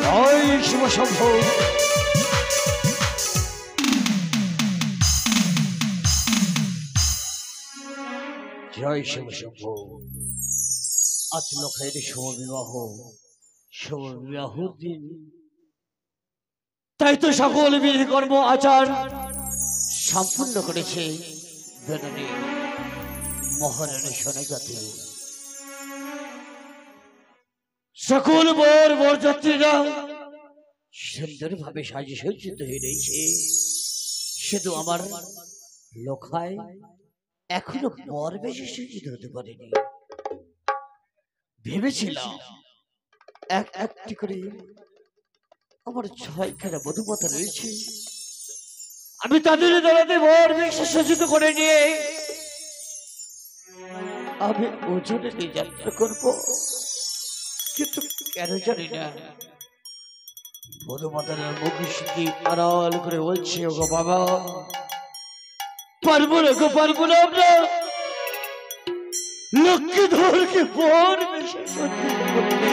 জয় শিব শম্ভু। জয় শিব শম্ভু। আজ লক্ষের শুভ বিবাহ দিন, তাই তো সকল বিধি কর্ম আচার সম্পূর্ণ করেছে বেনানি মহারানী সোনাগাতে। সকল বর বরযাত্রীরা সুন্দরভাবে সাজে সজ্জিত হয়ে রয়েছে, শুধু আমার লখায় এখনো বর বেশি সজ্জিত হতে পারেনি। ভেবেছিলাম একটি করে আমার 6খানা মধুমাতা রয়েছে, আমি তাদের দ্বারাতে বর বেশি সজ্জিত করে নিয়ে আমি ওজনে নিয়ে যাত্রা করব, কিন্তু কেন জানি না মধুমাতার মুখ শুদ্ধি আড়াল করে বলছে, ওগো বাবা পারবো না, পারবো না, আমরা লক্ষ্মীধরকে বর বেশি সজ্জিত করতে।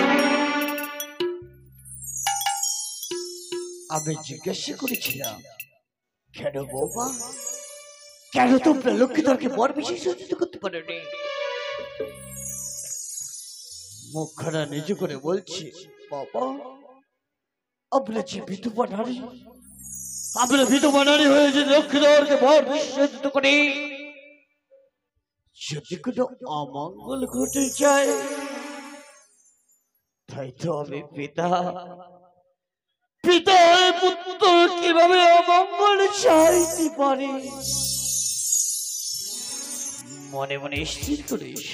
আমি জিজ্ঞাসা করেছিলাম, কেন বৌমা, কেন তোমরা লক্ষ্মীধরকে বর বেশি সজ্জিত করতে পারোনি? মুখখানা নিচু করে বলছি, বাবা আমরা যে বিধবা নারী, আমরা বিধবা নারী হয়ে যে লক্ষ্মীধরকে বর বেশি সজ্জিত করি, যদি কোনো অমঙ্গল ঘটে যায় তাই তো আমি পিতা পুত্র কিভাবে অমঙ্গল চাইতে পারি? মনে মনে স্থির করিস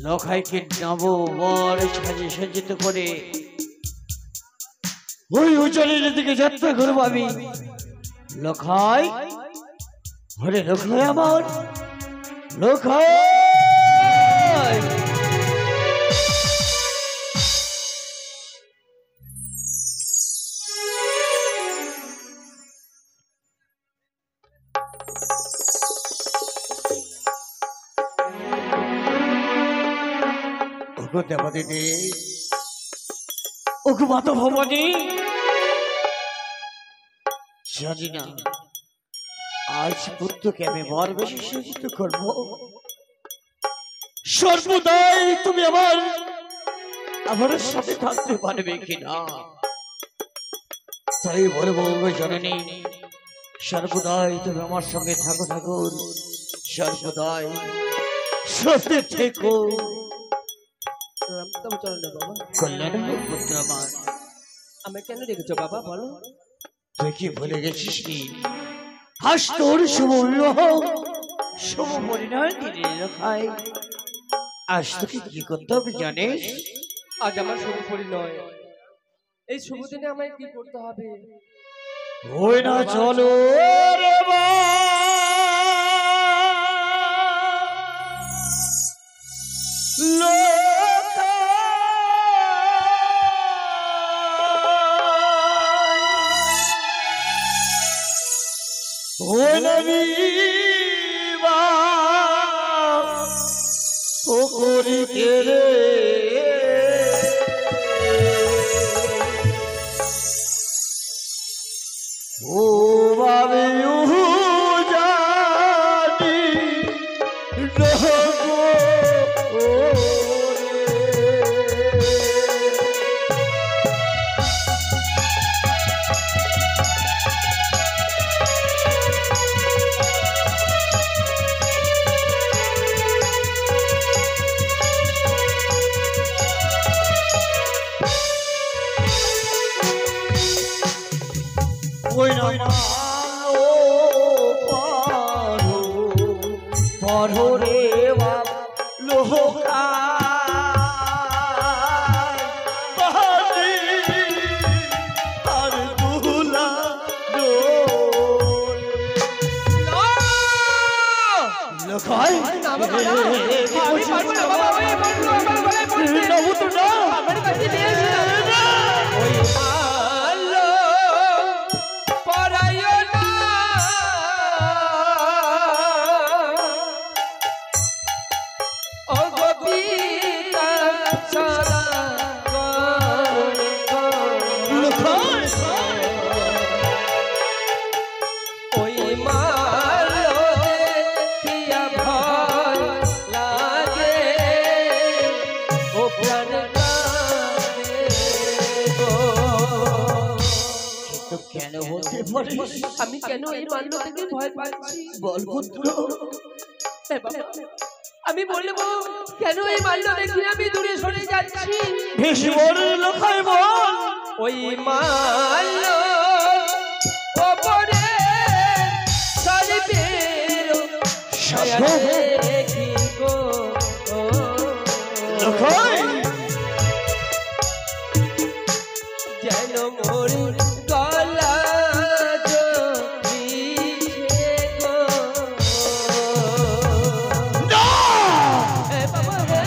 লখাইকে নব বর সাজে সজ্জিত করে ওই উচ্চারণের দিকে যাত্রা করবো আমি। লখাই, ওরে লখাই আমার, লখাই দেবাদিদি, ওগো মাতা ভবানী, জানি না আজ পুত্রকে আমি বর বেশি সজ্জিত করবো, সর্বদাই তুমি আমার সাথে থাকতে পারবে কিনা? তাই বলবো জননী, সর্বদাই তুমি আমার সঙ্গে থাকো, ঠাকুর সর্বদাই সাথে থেকো। কল্যাণ হোক পুত্র আমার। আমি কেন রেখেছো বাবা, বলো? তুই কি ভুলে গেছিস কি আজ তোর শুভ বিবাহ, শুভ পরিণয় দিনে লখাই। আজ তোকে কি করতে হবে জানিস? আজ আমার শুভ পরিণয়, এই শুভ দিনে আমায় কি করতে হবে? ওই না চলো রে বা ও করি রে ও বাবে জানি পড়ো রে বাবা লোহা আর দুলা লখাই সারা কেন বলতে পারিস? আমি কেন এই মাল্য থেকে ভয় পাচ্ছি? বল পুত্র। হে বাবা, আমি বলবো কেন এই মাল্য দেখে আমি দূরে সরে যাচ্ছি? বেশ বড় লোকাই বল। ওই মাল্য ওপরে সরিবের ছায়া দেখি গো লোকাই যেন মোর গলা জড়িয়ে গো। না! হে বাবা হে,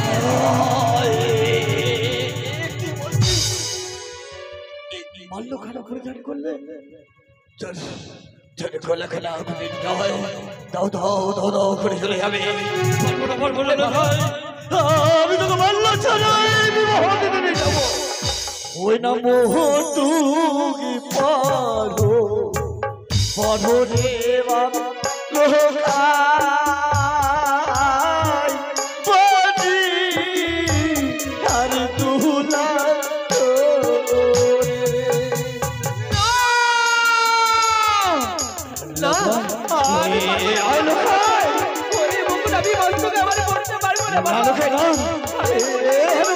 মাল্য খারাপ পরিধান করলে গলা খেলা দাও দাও দাও দাও করে চলে যাবে। আমি তোকে মাল্য ছাড়াই বিবাহ দিতে নিয়ে যাবো। ওই না মোহ তুমি পারো পারো রে বাবা লোকাই পানি আর তুলা না আমি মুকুট আমি মাল্যকে আমার করতে পারবো না বাবা।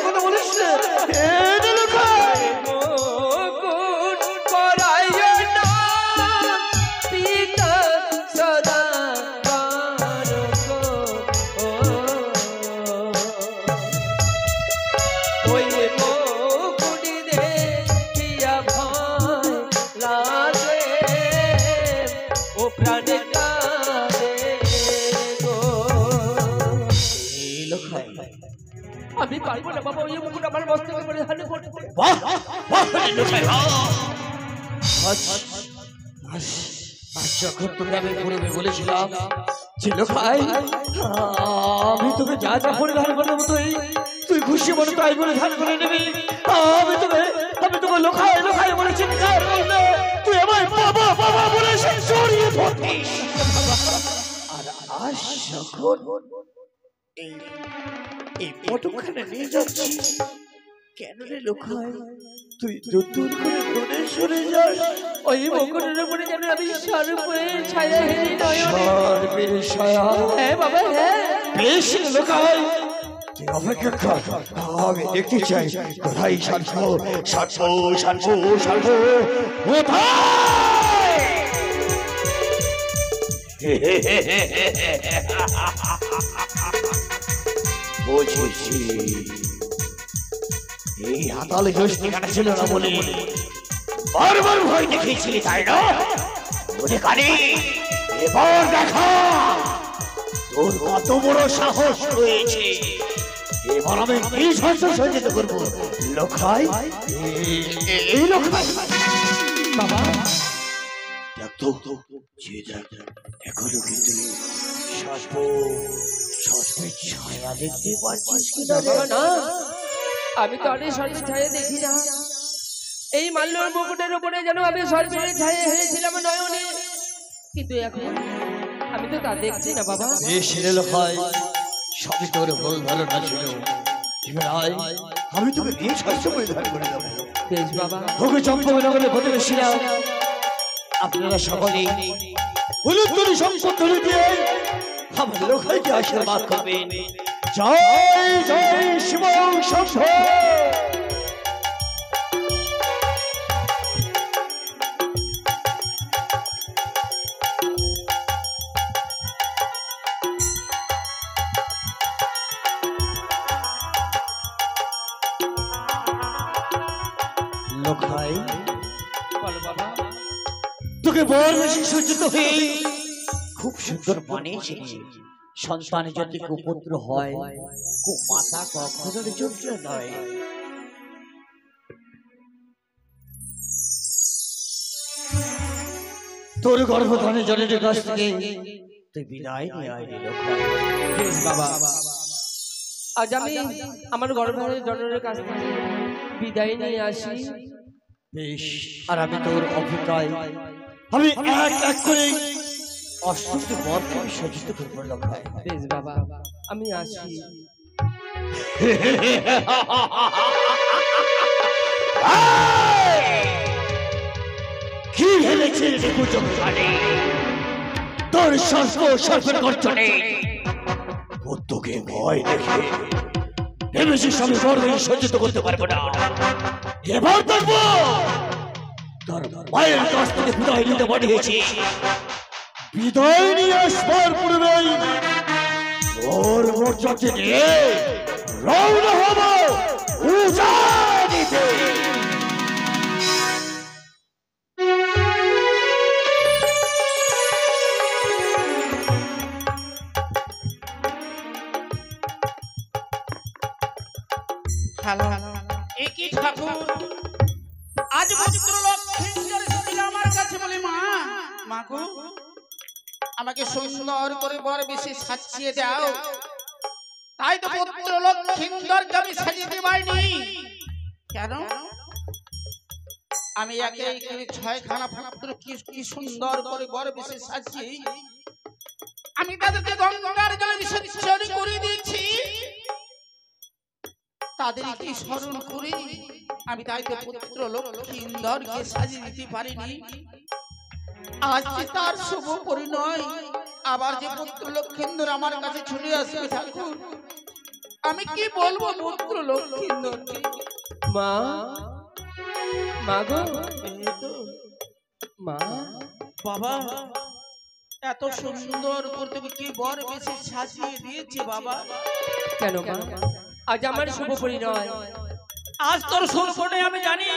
কথা বলিস না লোকাই মুকুট পরাইও না পিতা সদা ওই মুকুট দেখিয়া ভয় লাগে ও প্রাণে কাঁদে গো। আমি পারবো না বাবা, ওই মুকুট আমার মস্তকে পরিধান করতে। বাহ বাহ লোকাই আজ যখন তোকে আমি পূর্বে বলেছিলাম যে লোকাই আমি তোকে যা যা পরিধান করে দেবো তুই খুশি মনে তাই পরিধান করে নিবি। আমি তোকে লোকাই লোকাই বলে চিৎকার করলে তুই আমায় বাবা বাবা বলে জড়িয়ে ধরতিস। আর আজ যখন এই পটখানে নিয়ে যাচ্ছি কেন রে লোকাই তুই দূর করে দূরে সরে যাস? ওই মুকুটের উপরে যেন আমি সর্বের ছায়া হেরি নয়নে। সর্বের ছায়া? হ্যাঁ বাবা হ্যাঁ। বেশ লোকাই তুই অপেক্ষা কর, আমি দেখতে চাই কোথায় সারবো সারবো সারবো সারবো কোথায়। বুঝেছি এই আদালে দোষ ঠিকানা ছিল না বলে বারবার ভয় দেখিয়েছিলি তাই না? বুঝে কালি এবার দেখা তোর কত বড় সাহস রয়েছে। এবার আমি কি সঞ্চিত করবো লোকাই এই লোকাই। বাবা দেখ তো যে দেখ এখনো কিন্তু সর্বের ছায়া দেখতে পাচ্ছিস কি না? বাবা না, আমি তো অনেক সর্বের ছায়া দেখি না। এই মাল্যর মুকুটের উপরে যেন আমি সর্বের ছায়া হেরেছিলাম নয়নে, কিন্তু এখন আমি তো তা দেখছি না বাবা। এই ছেলে লোকাই সবই তোর ভুল ধারণা ছিল। আমি তোকে নিয়ে স্বাস্থ্য পরিধান করে দেবো। বেশ বাবা। ওকে চম্পকনগরের প্রতিবেশীরা আপনারা সকলেই হলুদ তরি সম্পদ ধরে দিয়ে আমার লোকাইকে আশীর্বাদ করবেন। জয় জয় শিব শম্ভ। লোকাই বলো বাবা। তোকে বড় বেশি সজ্জিত হয়ে খুব সুন্দর মানিয়েছে। সন্তান যদি কুপুত্র হয় কুমাতা কখনো যোগ্য নয়। তোর গর্ভধানে জনের কাছ থেকে তুই বিদায় নিয়ে আয় লোকাই। বেশ বাবা, আজ আমি আমার গর্ভধারী জননের কাছ থেকে বিদায় নিয়ে আসি। বেশ, আর আমি তোর অপেক্ষায় আমি এক এক করে অষ্টমটি বরকে আমি সজ্জিত করবো লোকাই। বেশ বাবা, আমি আসি। কি ছেড়ে কুচক জানে তোর সর্ব সর্বের গর্জনে তোকে ভয় দেখে ভেবেছিস আমি বড় সহ্যিত করতে পারবো না। এবার দেখবো তোর মায়ের কাছ থেকে বিদায় নিতে পাঠিয়েছি। বিদায় নিয়ে আসবার পূর্বেই ওর মোর্চাকে নিয়ে রওনা হব উজানিতে। একই ঠাকুর আজ ভদ্রলোক আমার কাছে বলে মা মাগো আমাকে সুন্দর করে বর বেশি সাজিয়ে দাও। তাই তো ভদ্রলোক সুন্দরকে আমি সাজিয়ে পাইনি। কেন আমি একে একে 6খানা পাত্র কি সুন্দর করে বর বেশি সাজিয়ে আমি তাদেরকে গঙ্গার জলে বিসর্জন করে দিয়েছি। তাদেরকে স্মরণ করে আমি তাই তো পুত্র লক্ষ্মীন্দরকে সাজিয়ে দিতে পারিনি। আজ যে তার শুভ পরিণয়, আবার যে পুত্র লক্ষ্মীন্দর আমার কাছে ছুটে আসবে ঠাকুর, আমি কি বলবো পুত্র লক্ষ্মীন্দরকে? মা মাগো মা বাবা এত সুন্দর করে তুমি কি বর বেশি সাজিয়ে দিয়েছে বাবা। কেন মা আজ আমার শুভ পরিণয়? আজ তোর শুনে আমি জানি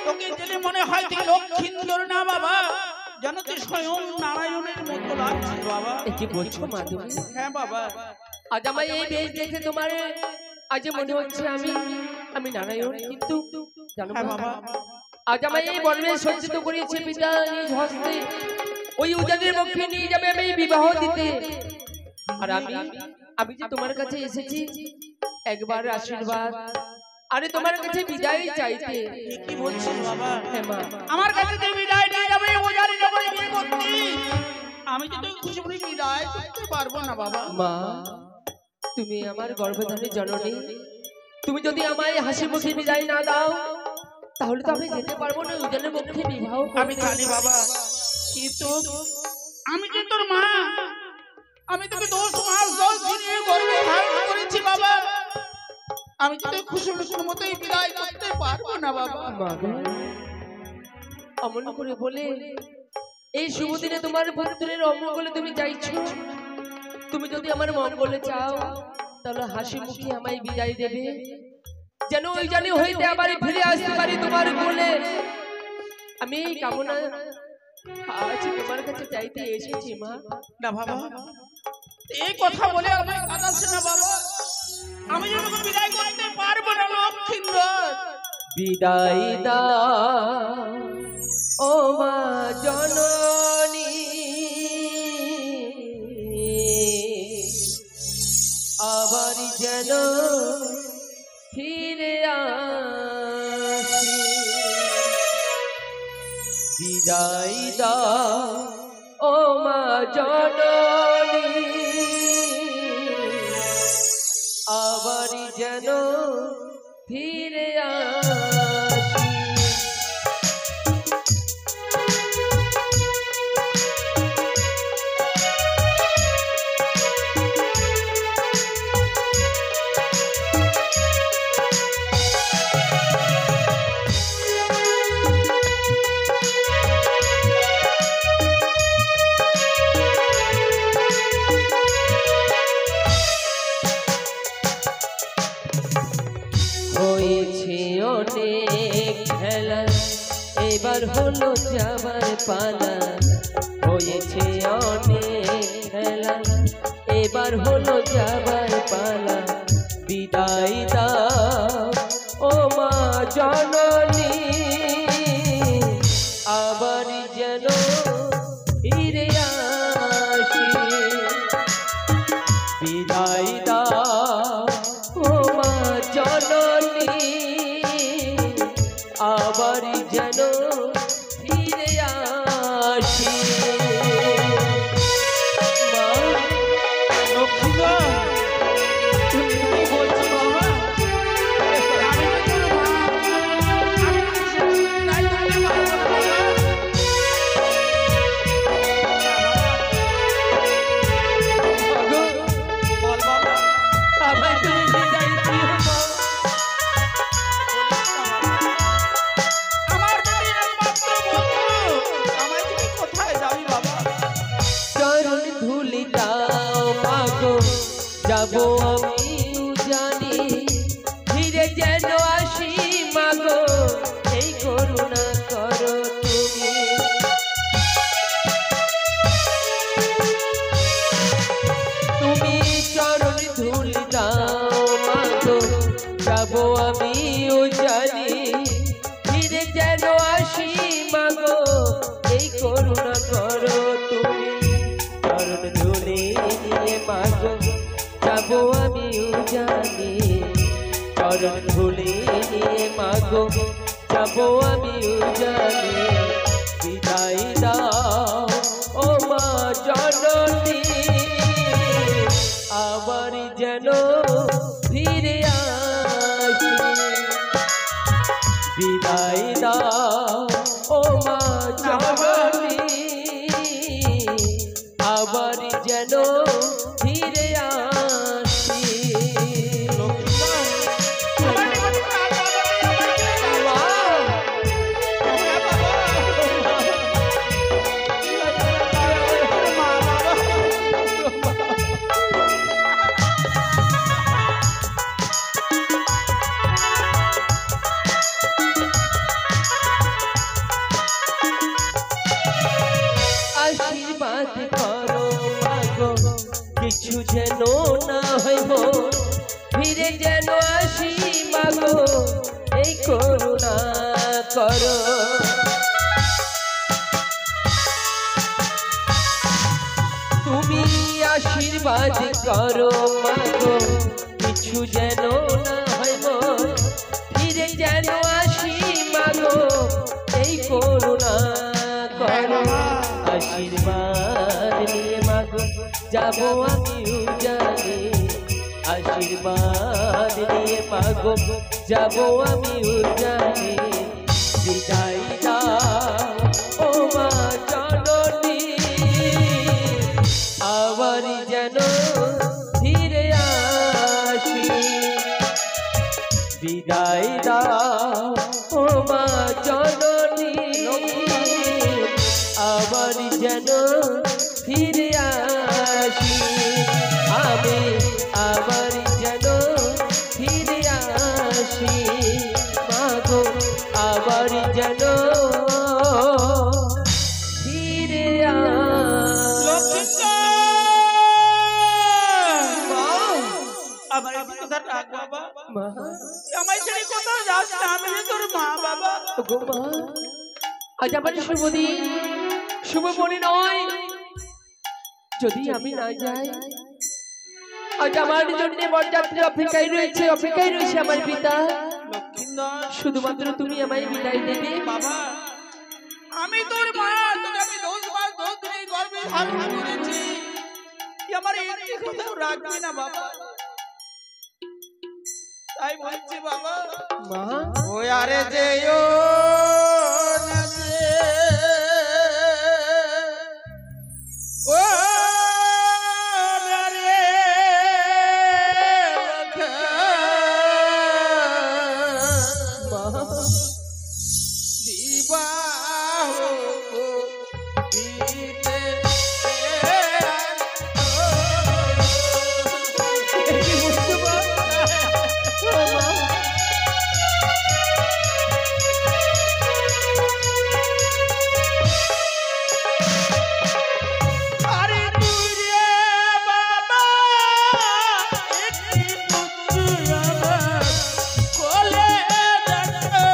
তোকে জেনে মনে হয় তুই লক্ষ্মীন্দর না বাবা, যেন তুই স্বয়ং নারায়ণের মতো লাগছে বাবা। কি বলছো মা তুমি? হ্যাঁ বাবা, আজ আমার এই বেশ দেখে তোমার আজ মনে হচ্ছে আমি নারায়ণ, কিন্তু জানো বাবা আজ আমার এই বর্ণে সজ্জিত করেছে পিতা নিজ হস্তে। ওই উজানের মুখে নিয়ে যাবে আমি বিবাহ দিতে। আর আমি যে তোমার কাছে এসেছি একবার আশীর্বাদ, আরে তোমার কাছে বিদায় চাইতে। কি বলছিস বাবা? হ্যাঁ মা, আমার কাছে তুই বিদায় নিয়ে যাবে ওজারি নগরে বিয়ে করতে। আমি তো তুই খুশি করে বিদায় করতে পারবো না বাবা। মা তুমি আমার গর্ভধারী জননী, তুমি যদি আমায় হাসি মুখে বিদায় না দাও তাহলে তো আমি যেতে পারবো না উজানের মুখে বিবাহ। আমি জানি বাবা, কিন্তু আমি যে তোর মা, আমি তোকে 10 মাস 10 দিন গর্ভে ধারণ করেছি বাবা। আমি তো খুশি খুশির মতোই বিদায় করতে পারবো না বাবা। মা অমন করে বলে এই শুভ দিনে তোমার পুত্রের অমঙ্গলে তুমি চাইছো। তুমি যদি আমার মঙ্গলে চাও তাহলে হাসি মুখে আমায় বিদায় দেবে, যেন ওই জানি হইতে আবার ফিরে আসতে পারি তোমার কোলে। আমি এই কামনা আজ তোমার কাছে চাইতে এসেছি মা। না বাবা, এই কথা বলে আমায় কাঁদাস না বাবা। আমি যেন বিদায় করতে পারবো না লক্ষ্মীন্দর। বিদায় দাও ও মা জননী, আবার যেন ফিরে আসি। বিদায় দাও ও মা জননী, আবার যেন ফিরে আসি। হয়েছে অনেক খেলা, এবার হলো যাবার পালা। হয়েছে অনেক খেলা, এবার হলো যাবার পালা। বিদায় দাও ও মা জননী, আবার যেন ফিরে আসি। বিদায় দাও ও মা জননী, আবার যেন ফিরে আসি। মা লক্ষ্মীন্দর, তুমি কি বলছো বাবা? আমি তো তোর মা, আমি তো বিদায় করতে পারবো না বাবা। চরণ ধুলি নিয়ে মাগো যাবো আমি উজানে বিদায় দাও ও মা জননী আবার যেন ফিরে আসি বিদায় দাও ও মা জননী আবার যেন ফিরে আসি আশীর্বাদ করো মাগো কিছু যেন না হইব ফিরে যেন আসি মাগো এই করুণা করো তুমি আশীর্বাদ করো মাগো কিছু যেন না হইব ফিরে যেন আসি মাগো এই করুণা করো আশীর্বাদ নিয়ে মাগো যাবো আমি উজানে আশীর্বাদ নিয়ে মাগো যাবো আমি উজানে বিদায় দাও ও মা জননী আবার যেন ফিরে আসি বিদায় দাও ও মা জননী আবার যেন ফিরে আসি আমি আবার যেন ফিরে আসি মাগো আবার যেন ফিরে আমার এই কথা রাখ বাবা আমায় ছেড়ে কোথাও যাস না আমি যে তোর মা বাবা আজ আমার শুভ দিন শুভ মনে নয় যদি আমি না যাই আজ আমার জন্য বরযাত্রী অপেক্ষায় রয়েছে আমার পিতা লক্ষ্মীন্দর শুধুমাত্র তুমি আমায় বিদায় দেবে বাবা আমি তোর মা তোকে আমি 10 মাস 10 দিন গর্ভে ধারণ করেছি তুই আমার এই কোথাও রাখবি না বাবা তাই বলছি বাবা মা ও আরে যেও না যে ও রে মা বিবাহ দিতে কি বুঝতে পার মা আরে তুই রে বাবা একটি পুত্র আমার কোলে দেখো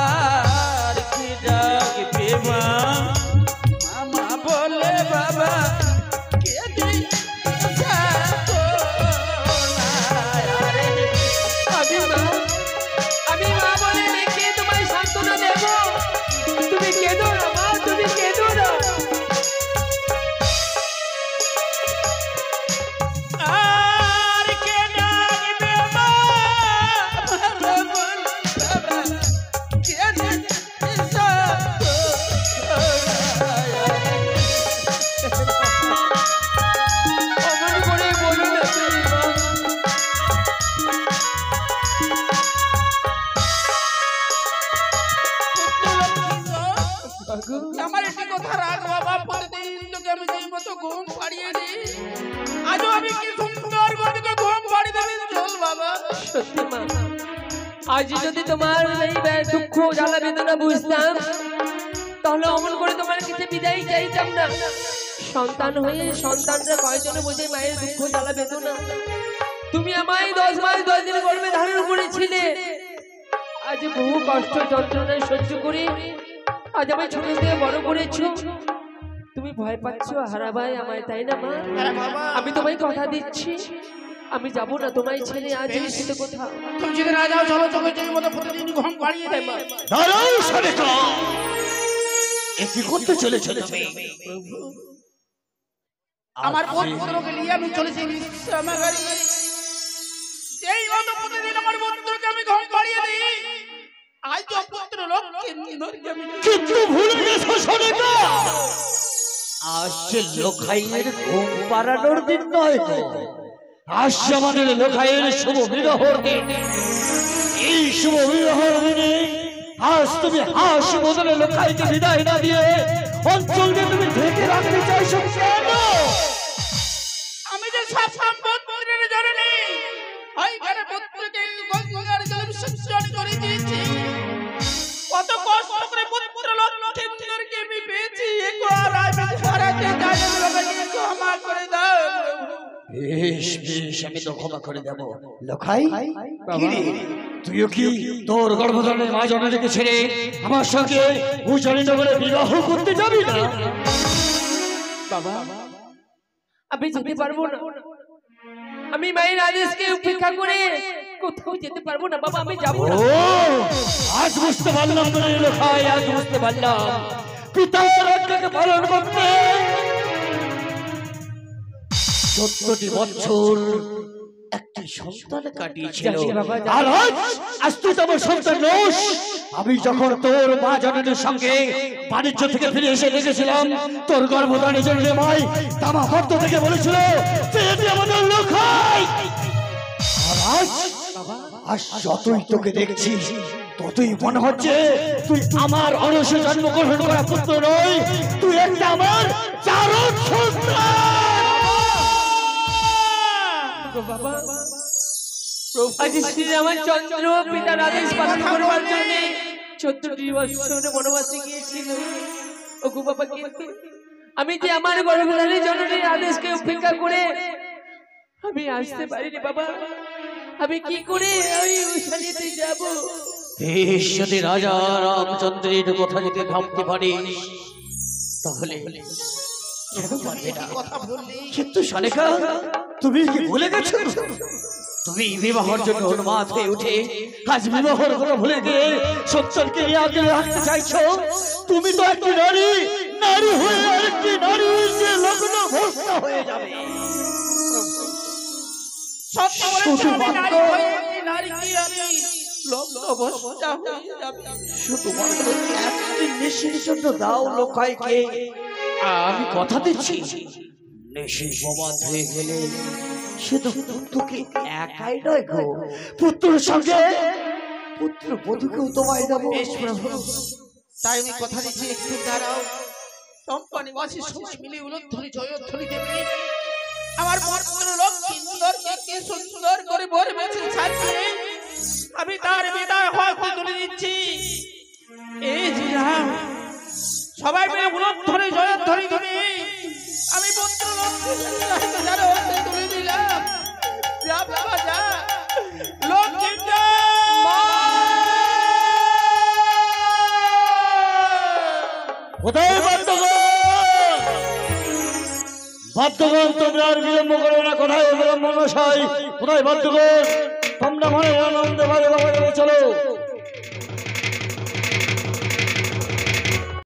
আর কি ডাকবে মা মামা বলে বাবা কে দিই আমি মা বলে ডেকে তোমায় সান্ত্বনা দেব তুমি কেঁদো না মা তুমি কেঁদো না আর কে ডাকবে মা মামা বলে বাবা কে দিই অমন করে বলো না তুমি মা আমার একটি কথা রাখ বাবা প্রতিদিন তোকে আমি যেই মতো ঘুম পাড়িয়ে দিই আজও আমি কি সুন্দর করে তোকে ঘুম পাড়িয়ে দেবেন চল বাবা সত্যি মা আজ যদি তোমার এই দুঃখ জ্বালা বেদনা বুঝতাম তাহলে অমন করে তোমার কাছে বিদায় চাইতাম না সন্তান হয়ে সন্তানরা কয়জনে বোঝে মায়ের দুঃখ জ্বালা বেদনা তুমি আমায় 10 মাস 10 দিন গর্ভে ধারণ করেছিলে। আজ বহু কষ্ট যন্ত্রণা সহ্য করে আজ আমায় ছোট থেকে বড় করেছো। তুমি ভয় পাচ্ছো হারাবাই আমায়, তাই না মা? হ্যাঁ বাবা, আমি তোমায় কথা দিচ্ছি, আমি যাব না তোমায় ছেড়ে আজ এই শীতে কোথাও। তুমি যদি না যাও চলো চোখে চোখে মতো প্রতিদিন ঘুম পাড়িয়ে দেয় মা। দাঁড়াও সরেকা, এ কি করতে চলেছো তুমি? আমার পুত্রকে নিয়ে আমি চলেছি বিশ্রামাগারে। সেই মতো প্রতিদিন আমার পুত্রকে আমি ঘুম পাড়িয়ে দিই। আজ তো পুত্র লোক কিন্নরকে আমি কিন্তু ভুলে গেছো সরেকা, আসছে লোখাইয়ের ঘুম পাড়ানোর দিন নয় গো, আসছে আমাদের লোখাইয়ের শুভ বিবাহর দিন। এই শুভ বিবাহর দিনে আজ তুমি হাসি বদলে লোখাইকে বিদায় না দিয়ে অঞ্চলকে তুমি ঢেকে রাখতে চাইছো কেন? আমি যে সব সম্পদ পুত্রের জননী, ওইখানে পুত্রকে একটু গঙ্গার জলে বিসর্জন করে দিয়েছি। কত কষ্ট করে পুত্র লোক কিন্নরকে আমি পেয়েছি। একটু আর আমি হারাতে চাই না, আমাকে ক্ষমা করে দাও। বেশ বেশ, আমি তো ক্ষমা করে দেব। লোখাই কি রে, তুইও কি তোর গর্ভধারণের মা জননীকে ছেড়ে আমার সঙ্গে উজানি নগরে বিবাহ করতে যাবি না? বাবা, আমি যেতে পারবো না। আমি মায়ের আদেশকে উপেক্ষা করে কোথাও যেতে পারবো না বাবা, আমি যাবো না। ও, আজ বুঝতে পারলাম তোর লোখাই, আজ বুঝতে পারলাম পিতার আজ্ঞাকে পালন করতে 14টি বছর একটি সন্তান কাটিয়েছিল। যাচ্ছি বাবা, যাচ্ছি। আর আজ তুই তো আমার সন্তান নোস। আমি যখন তোর মা জননীর সঙ্গে বাণিজ্য থেকে ফিরে এসে দেখেছিলাম তোর গর্ভধারণের জন্য মাই তামা ভক্ত থেকে বলেছিল যে এটি আমাদের লোখাই। আর আজ যতই তোকে দেখছি ততই মনে হচ্ছে তুই আমার অনসে জন্মগ্রহণ করা পুত্র নয়, তুই একটা আমার চারণ সন্তান। বাবা, আজ শ্রীরামচন্দ্র পিতার আদেশ পালন করবার জন্য 14টি বছর বনবাসে গিয়েছিল। ওগো বাবা, কিন্তু আমি যে আমার গর্ভধারী জননীর আদেশকে উপেক্ষা করে আমি আসতে পারিনি বাবা। আমি কি করে ওই উষানিতে যাব? বেশ, যদি রাজা রামচন্দ্রের কথা যদি ভাবতে পারিস তাহলে কেন পারবে না? কথা বললি কিন্তু শালিকা, তুমি কি ভুলে গেছো? তুমি বিবাহের জন্য উন্মাদ হয়ে উঠে আজ বিবাহের কথা ভুলে গিয়ে সন্তানকে নিয়ে আগলে রাখতে চাইছো। তুমি তো একটি নারী, নারী হয়ে আরেকটি নারী যে লগ্ন ভ্রষ্ট হয়ে যাবে। সত্য বলেছো, আমি নারী শুধুমাত্র হয়ে একটি নারীকে আমি লগ্ন অবস্থা হয়ে যাবে। শুধুমাত্র একটি নেশির জন্য দাও লোকাইকে। আমি কথা দিচ্ছি, নেশি প্রমাদ হয়ে গেলে শুধু তোকে একাই নয় গো, পুত্রের সঙ্গে পুত্র বধূকেও তোমায় দেবো। বেশ প্রভু, তাই আমি কথা দিচ্ছি, একটু দাঁড়াও। চম্পানিবাসী সবাই মিলে উলধ্বনি জয়ধ্বনি দেবে। আমার পুত্র লোক কিন্নরকে কি সুন্দর করে বর বেছে ছাড়িয়ে আমি তার বিদায় হস্তে তুলে দিচ্ছি। এই যে রাম, সবাই মিলে উলধ্বনি জয়ধ্বনি দেবে। আমি পুত্র লোক কিন্নরকে যার হস্তে তুলে দিলাম। যা বাবা যা, লোক কিন্নর কোথায় বাদ্যগণ? বাদ্যগণ, তোমরা আর বিলম্ব করো না। কোথায় ব্রহ্মমশাই? কোথায় বাদ্যগণ? তোমরা মনে আনন্দে বাজে বাজে চলো।